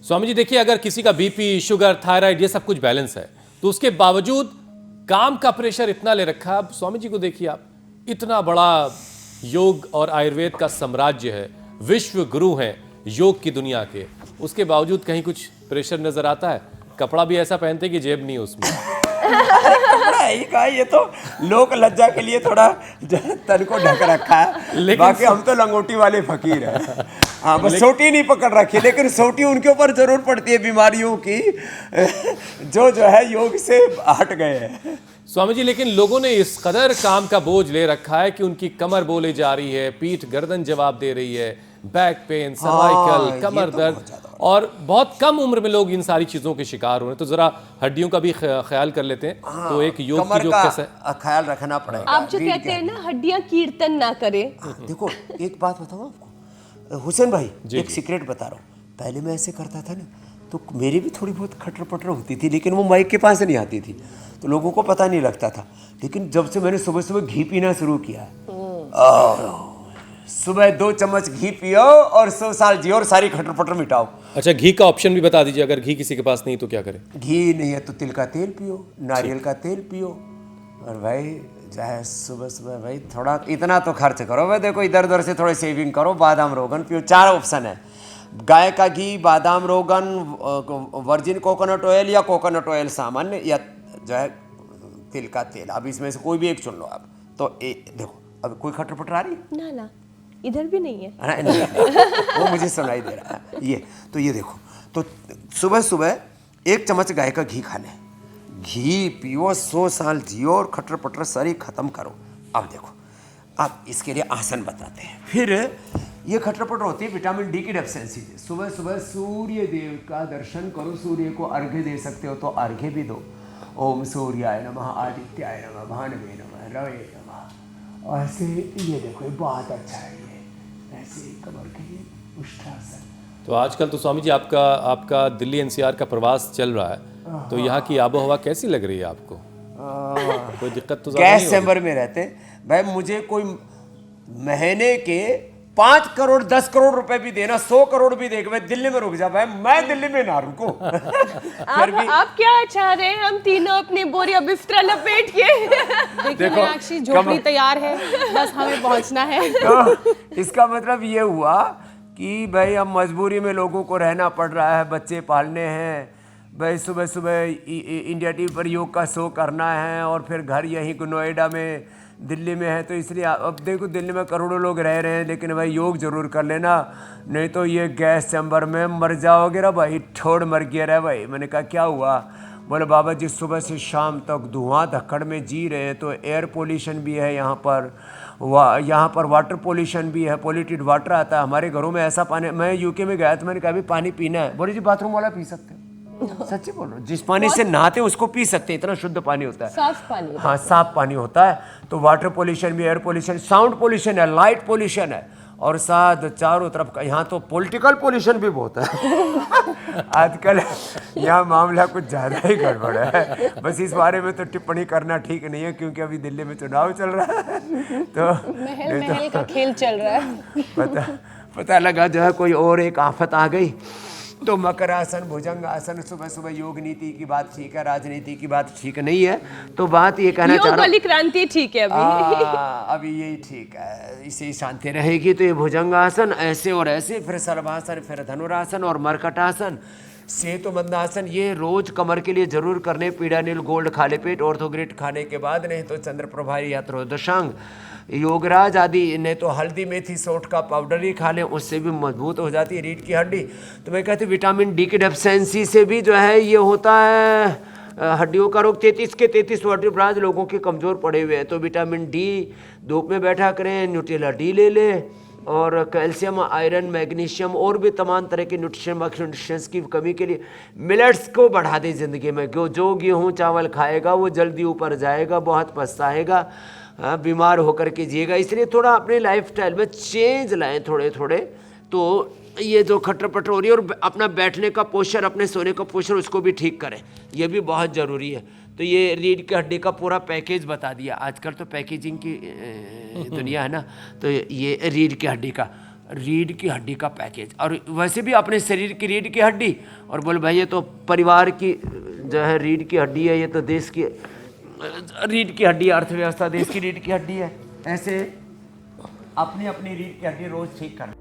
स्वामी जी देखिए, अगर किसी का बीपी, शुगर, थायराइड ये सब कुछ बैलेंस है, तो उसके बावजूद काम का प्रेशर इतना ले रखा है। अब स्वामी जी को देखिए आप, इतना बड़ा योग और आयुर्वेद का साम्राज्य है, विश्व गुरु हैं योग की दुनिया के, उसके बावजूद कहीं कुछ प्रेशर नजर आता है? कपड़ा भी ऐसा पहनते हैं कि जेब नहीं उसमें। कपड़ा है ही का, ये तो लोक लज्जा के लिए थोड़ा तन को ढक रखा है, बाकी हम तो लंगोटी वाले फकीर हैं। हाँ, बस सोटी नहीं पकड़ रखी, लेकिन सोटी उनके ऊपर जरूर पड़ती है बीमारियों की जो है योग से हट गए हैं। स्वामी जी, लेकिन लोगों ने इस कदर काम का बोझ ले रखा है कि उनकी कमर बोले जा रही है, पीठ गर्दन जवाब दे रही है, बैक पेन, सर्वाइकल, कमर दर्द, और बहुत कम उम्र में लोग इन सारी चीजों के शिकार हो रहे हैं। तो जरा हड्डियों का भी ख्याल कर लेते हैं। तो एक योग की जो कैसे ख्याल रखना पड़ेगा। आप जो कहते हैं ना, हड्डियां कीर्तन ना करे। देखो एक बात बताऊं आपको हुसैन भाई, एक सीक्रेट बता रहा हूँ। पहले मैं ऐसे करता था ना, तो मेरी भी थोड़ी बहुत खटर पटर होती थी, लेकिन वो माइक के पास नहीं आती थी, तो लोगों को पता नहीं लगता था। लेकिन जब से मैंने सुबह सुबह घी पीना शुरू किया, सुबह 2 चम्मच घी पियो और 100 साल जियो और सारी खटर पटर मिटाओ। अच्छा, घी का ऑप्शन भी बता दीजिए, अगर घी किसी के पास नहीं तो क्या करें? घी नहीं है तो तिल का तेल पियो, नारियल का तेल पियो, और भाई जो है सुबह सुबह भाई थोड़ा इतना तो खर्च करो भाई। देखो इधर उधर से थोड़ी सेविंग करो, बादाम रोगन पियो। 4 ऑप्शन है, गाय का घी, बादाम रोगन, वर्जिन कोकोनट ऑयल या कोकोनट ऑयल सामान्य, या जो है तिल का तेल। अब इसमें से कोई भी एक चुन लो आप। तो देखो अब कोई खटर पटर आ रही है? ना ना, इधर भी नहीं है। नहीं, वो मुझे सुनाई दे रहा है। ये देखो, तो सुबह सुबह 1 चम्मच गाय का घी खा लें, घी पियो, 100 साल जियो और खटर पटर सारी खत्म करो। अब देखो, अब इसके लिए आसन बताते हैं। फिर ये खटर पटर होती है विटामिन डी की डेफिशिएंसी से। सुबह सुबह सूर्य देव का दर्शन करो, सूर्य को अर्घ्य दे सकते हो तो अर्घ्य भी दो। ओम सूर्याय नमः, आदित्याय नमः, भानवे नमः, रवे नमः। और ऐसे ये देखो, ये बहुत अच्छा है, ये ऐसे कमर के लिए उष्ठासन। तो आजकल तो स्वामी जी आपका दिल्ली एनसीआर का प्रवास चल रहा है, तो यहाँ की आबो हवा कैसी लग रही है आपको? कोई दिक्कत तो गैस चैम्बर में रहते भाई, मुझे कोई महीने के 5 करोड़ 10 करोड़ रुपए भी देना, 100 करोड़ भी देगा, मैं दिल्ली में रुक जा भाई, मैं दिल्ली में ना रुकूं। आप क्या चाह रहे हैं? हम तीनों अपनी बोरिया बिस्तरा लपेट के देखो, मीनाक्षी झोपड़ी तैयार है, बस हमें पहुंचना है। तो इसका मतलब ये हुआ कि भाई अब मजबूरी में लोगों को रहना पड़ रहा है, बच्चे पालने हैं भाई, सुबह सुबह इंडिया टीवी पर योग का शो करना है, और फिर घर यहीं नोएडा में, दिल्ली में है। तो इसलिए अब देखो, दिल्ली में करोड़ों लोग रह रहे हैं, लेकिन भाई योग जरूर कर लेना, नहीं तो ये गैस चैम्बर में मर जाओगे ना भाई, ठोड़ मर गया रहा भाई। मैंने कहा क्या हुआ? बोले बाबा जी सुबह से शाम तक धुआं धक्कड़ में जी रहे हैं, तो एयर पोल्यूशन भी है यहाँ पर, यहाँ पर वाटर पोल्यूशन भी है, पोल्यूटेड वाटर आता है हमारे घरों में। ऐसा पानी, मैं यूके में गया तो मैंने कहा भी पानी पीना है, बोले जी बाथरूम वाला पी सकते हैं। सच्ची बोल रहा हूँ, जिस पानी से नहाते हैं उसको पी सकते हैं, इतना शुद्ध पानी होता है, साफ पानी। हाँ साफ पानी होता है। तो वाटर पोल्यूशन भी, एयर पोल्यूशन, साउंड पोल्यूशन है, लाइट पोल्यूशन है, और साथ चारों तरफ का, यहाँ तो पॉलिटिकल पोल्यूशन भी बहुत है। आजकल यहाँ मामला कुछ ज़्यादा ही गड़बड़ है। बस इस बारे में तो टिप्पणी करना ठीक नहीं है, क्योंकि अभी दिल्ली में चुनाव चल रहा है, तो महल का खेल चल रहा है। पता लगा जो है कोई और एक आफत आ गई। तो मकर आसन, भुजंग आसन, सुबह सुबह योग नीति की बात ठीक है, राजनीति की बात ठीक नहीं है। तो बात ये कहना चाह रहा हूं, योग वाली क्रांति ठीक है अभी यही ठीक है, इसे ही शांति रहेगी। तो ये भुजंग आसन ऐसे और ऐसे, फिर सर्वासन, फिर धनुरासन और मरकट आसन, सेतुबंध आसन, ये रोज कमर के लिए जरूर करने। पीड़ानील गोल्ड खाली पेट, ऑर्थोग्रेट खाने के बाद, नहीं तो चंद्र प्रभारी या त्रयोदशांग, योगराज आदि, नहीं तो हल्दी मेथी सोठ का पाउडर ही खा लें, उससे भी मजबूत हो जाती है रीढ़ की हड्डी। तो मैं कहती हूँ विटामिन डी की डेफिशिएंसी से भी जो है ये होता है हड्डियों का रोग। 33 के 33 वर्टिब्राज लोगों के कमज़ोर पड़े हुए हैं, तो विटामिन डी धूप में बैठा करें, न्यूट्रेला डी ले लें, और कैल्शियम, आयरन, मैग्नीशियम और भी तमाम तरह के न्यूट्रिशंस की कमी के लिए मिलेट्स को बढ़ा दें ज़िंदगी में। जो गेहूँ चावल खाएगा वो जल्दी ऊपर जाएगा, बहुत पछताएगा, बीमार होकर के जिएगा। इसलिए थोड़ा अपने लाइफस्टाइल में चेंज लाएं थोड़े थोड़े। तो ये जो खटर पटर हो रही है, और अपना बैठने का पोस्चर, अपने सोने का पोस्चर, उसको भी ठीक करें, ये भी बहुत ज़रूरी है। तो ये रीढ़ की हड्डी का पूरा पैकेज बता दिया। आजकल तो पैकेजिंग की दुनिया है ना, तो ये रीढ़ की हड्डी का रीढ़ की हड्डी का पैकेज, और वैसे भी अपने शरीर की रीढ़ की हड्डी, और बोले भाई ये तो परिवार की जो है रीढ़ की हड्डी है, ये तो देश की रीढ़ की हड्डी, अर्थव्यवस्था देश की रीढ़ की हड्डी है। ऐसे अपनी अपनी रीढ़ की हड्डी रोज ठीक करना।